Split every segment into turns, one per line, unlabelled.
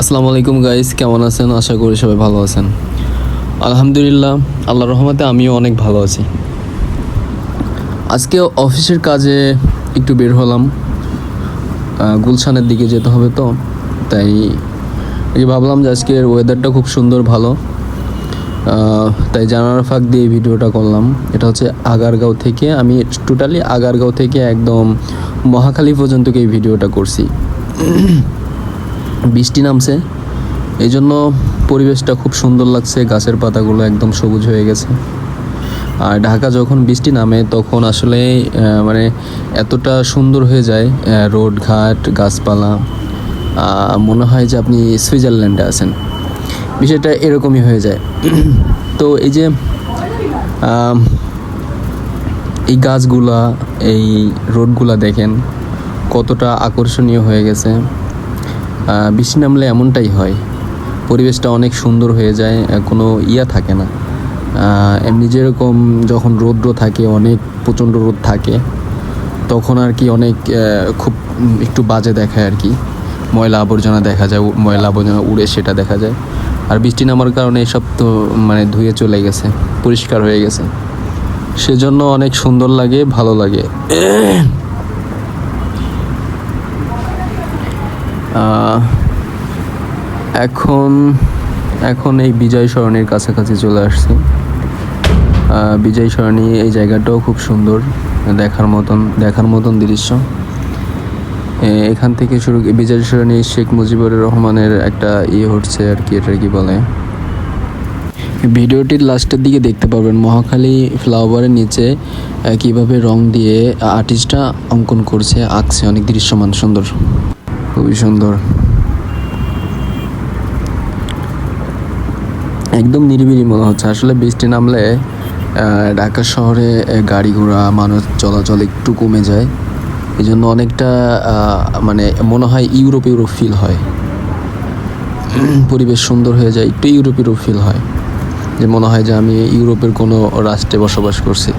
আসসালামু আলাইকুম গাইস, কেমন আছেন? আশা করি সবাই ভালো আছেন। আলহামদুলিল্লাহ, আল্লাহর রহমতে আমিও অনেক ভালো আছি। আজকে অফিসের কাজে একটু বের হলাম, গুলশানের দিকে যেতে হবে তো, তাই ভাবলাম যে আজকের ওয়েদারটা খুব সুন্দর, ভালো। তাই জানালার ফাঁক দিয়ে এই ভিডিওটা করলাম। এটা হচ্ছে আগারগাঁও থেকে, আমি টোটালি আগারগাঁও থেকে একদম মহাখালী পর্যন্ত এই ভিডিওটা করছি। বৃষ্টি নামছে, এই জন্য পরিবেশটা খুব সুন্দর লাগছে, গাছের পাতাগুলো একদম সবুজ হয়ে গেছে। আর ঢাকা যখন বৃষ্টি নামে তখন আসলে মানে এতটা সুন্দর হয়ে যায়, রোড ঘাট গাছপালা, মনে হয় যে আপনি সুইজারল্যান্ডে আছেন, বিষয়টা এরকমই হয়ে যায়। তো এই যে এই গাছগুলা, এই রোডগুলা দেখেন কতটা আকর্ষণীয় হয়ে গেছে। বৃষ্টি নামলে এমনটাই হয়, পরিবেশটা অনেক সুন্দর হয়ে যায়, কোনো থাকে না। এমনি যেরকম যখন রৌদ্র থাকে, অনেক প্রচণ্ড রোদ থাকে, তখন আর কি অনেক খুব একটু বাজে দেখায় আর কি, ময়লা আবর্জনা দেখা যায়, ময়লা আবর্জনা উড়ে সেটা দেখা যায়। আর বৃষ্টি নামার কারণে এসব তো মানে ধুয়ে চলে গেছে, পরিষ্কার হয়ে গেছে, সেজন্য অনেক সুন্দর লাগে, ভালো লাগে। এখন এই বিজয় সরণির কাছাকাছি চলে আসছি। বিজয় সরণি এই জায়গাটাও খুব সুন্দর, দেখার মতন দৃশ্য। এখান থেকে শুরু, বিজয় সরণি শেখ মুজিবুর রহমানের একটা হচ্ছে আর কি, এটা কি বলে, ভিডিওটির লাস্টের দিকে দেখতে পাবেন মহাখালী ফ্লাইওভারের নিচে কিভাবে রং দিয়ে আর্টিস্টটা অঙ্কন করছে, আঁকছে, অনেক দৃশ্যমান সুন্দর, খুবই সুন্দর, একদম নিরিবিলি মনে হচ্ছে। আসলে বৃষ্টি নামলে ঢাকা শহরে গাড়ি ঘোড়া মানুষ চলাচল একটু কমে যায়, এই জন্য অনেকটা মানে মনে হয় ইউরোপ ফিল হয়, পরিবেশ সুন্দর হয়ে যায়, একটু ইউরোপ ফিল হয়, যে মনে হয় যে আমি ইউরোপের কোনো রাষ্ট্রে বসবাস করছি।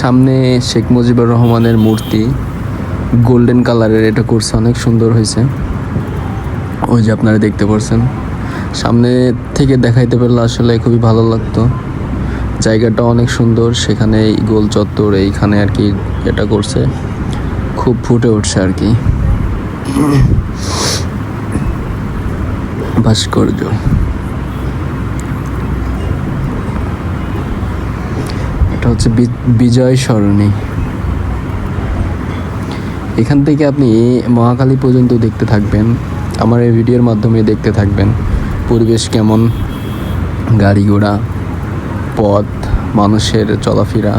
সামনে শেখ মুজিবুর রহমানের মূর্তি, গোল্ডেন কালারের, এটা করছে, অনেক সুন্দর হয়েছে। ওই যে আপনারা দেখতে পাচ্ছেন, সামনে থেকে দেখাইতে পারলে আসলে খুবই ভালো লাগতো। জায়গাটা অনেক সুন্দর, সেখানে গোল চত্বর, এইখানে আর কি এটা করছে, খুব ফুটে উঠছে আর কি ভাস্কর্য। এটা হচ্ছে বিজয় সরণি। এখান থেকে আপনি মহাখালী পর্যন্ত দেখতে থাকবেন, আমার এই ভিডিওর মাধ্যমে দেখতে থাকবেন পরিবেশ কেমন, গাড়ি ঘোড়া, পথ, মানুষের চলাফেরা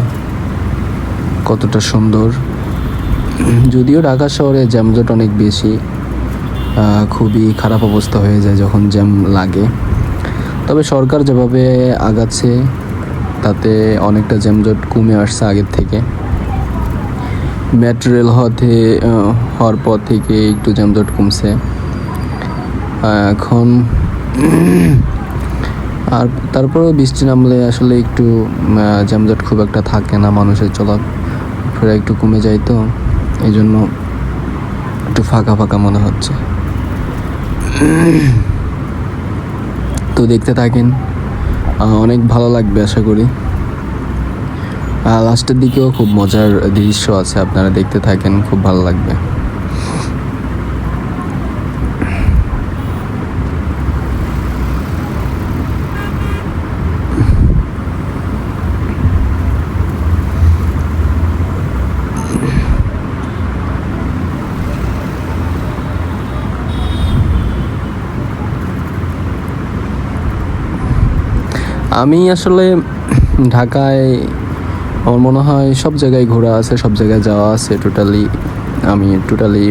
কতটা সুন্দর। যদিও ঢাকা শহরে জ্যামজট অনেক বেশি, খুবই খারাপ অবস্থা হয়ে যায় যখন জ্যাম লাগে, তবে সরকার যেভাবে আগাচ্ছে তাতে অনেকটা জ্যামজট কমে আসছে আগের থেকে। মেট্রো রেল হওয়ার পর থেকে একটু জ্যামজট কমছে এখন। আর তারপরেও বৃষ্টি নামলে আসলে একটু জ্যামজট খুব একটা থাকে না, মানুষের চলাফেরা একটু কমে যায়, তো এই জন্য একটু ফাঁকা ফাঁকা মনে হচ্ছে। তো দেখতে থাকেন, অনেক ভালো লাগবে আশা করি। লাস্টের দিকেও খুব মজার দৃশ্য আছে, আপনারা দেখতে থাকেন, খুব ভালো লাগবে। আমি আসলে ঢাকায়, আমার মনে হয় সব জায়গায় ঘোরা আছে, সব জায়গায় যাওয়া আছে, আমি টোটালি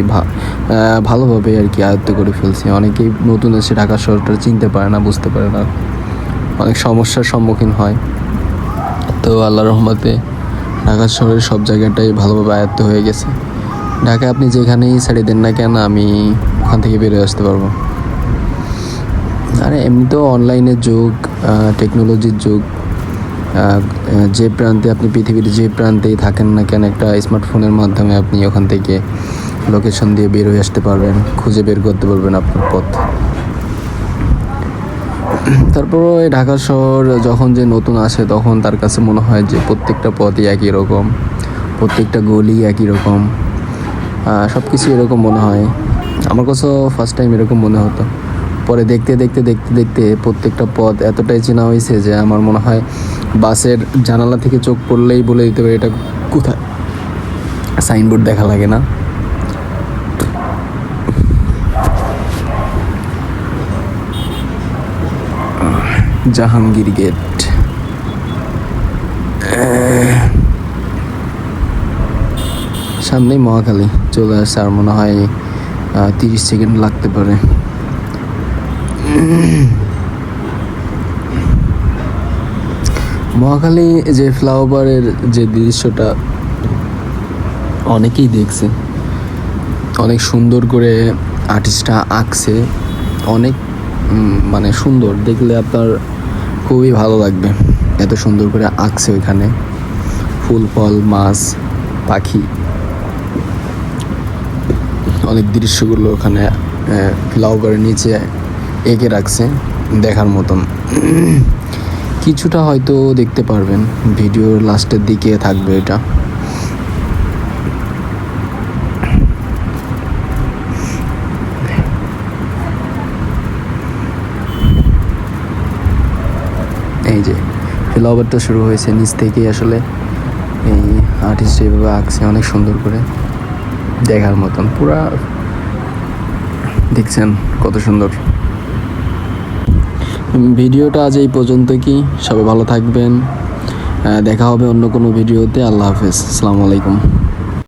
ভালোভাবে আর কি আয়ত্ত করে ফেলছি। অনেকেই নতুন এসে ঢাকা শহরটা চিনতে পারে না, বুঝতে পারে না, অনেক সমস্যার সম্মুখীন হয়। তো আল্লাহর রহমতে ঢাকা শহরের সব জায়গাটাই ভালোভাবে আয়ত্ত হয়ে গেছে। ঢাকায় আপনি যেখানেই ছেড়ে দেন না কেন, আমি ওখান থেকে বেরোয় আসতে পারবো। আরে এমনিতেও অনলাইনের যুগ, টেকনোলজির যুগ। যে প্রান্তে আপনি পৃথিবীর যে প্রান্তেই থাকেন না কেন, একটা স্মার্টফোনের মাধ্যমে আপনি ওখান থেকে লোকেশন দিয়ে বের হয়ে আসতে পারবেন, খুঁজে বের করতে পারবেন আপনার পথ। তারপরও এই ঢাকা শহর যখন যে নতুন আসে, তখন তার কাছে মনে হয় যে প্রত্যেকটা পথই একই রকম, প্রত্যেকটা গলি একই রকম, সব কিছু এরকম মনে হয়। আমার কাছেও ফার্স্ট টাইম এরকম মনে হতো। পরে দেখতে দেখতে দেখতে দেখতে প্রত্যেকটা পথ এতটাই চেনা হয়েছে যে আমার মনে হয় বাসের জানালা থেকে চোখ পড়লেই বলে দিতে পারে এটা কোথায়। সাইনবোর্ড দেখা লাগে না। জাহাঙ্গীর গেট, সামনেই মহাখালী চলে আসছে। আর মনে হয় 30 সেকেন্ড লাগতে পারে। মহাখালী যে ফ্লাইওভারের যে দৃশ্যটা অনেকেই দেখছে, অনেক সুন্দর করে আর্টিস্টটা আঁকছে, অনেক মানে সুন্দর, দেখলে আপনার খুবই ভালো লাগবে। এত সুন্দর করে আঁকছে ওইখানে, ফুল ফল মাছ পাখি, অনেক দৃশ্যগুলো ওখানে ফ্লাইওভারের নিচে এঁকে রাখছে, দেখার মতন। কিছুটা হয়তো দেখতে পারবেন, ভিডিওর লাস্টের দিকে থাকবে এটা। এই যে ফ্লাইওভারটা শুরু হয়েছে নিচ থেকেই, আসলে এই আর্টিস্ট এইভাবে আঁকছে অনেক সুন্দর করে, দেখার মতন পুরা। দেখছেন কত সুন্দর। ভিডিওটা আজ এই পর্যন্ত, কি সবাই ভালো থাকবেন, দেখা হবে অন্য কোনো ভিডিওতে। আল্লাহ হাফেজ, আসসালামু আলাইকুম।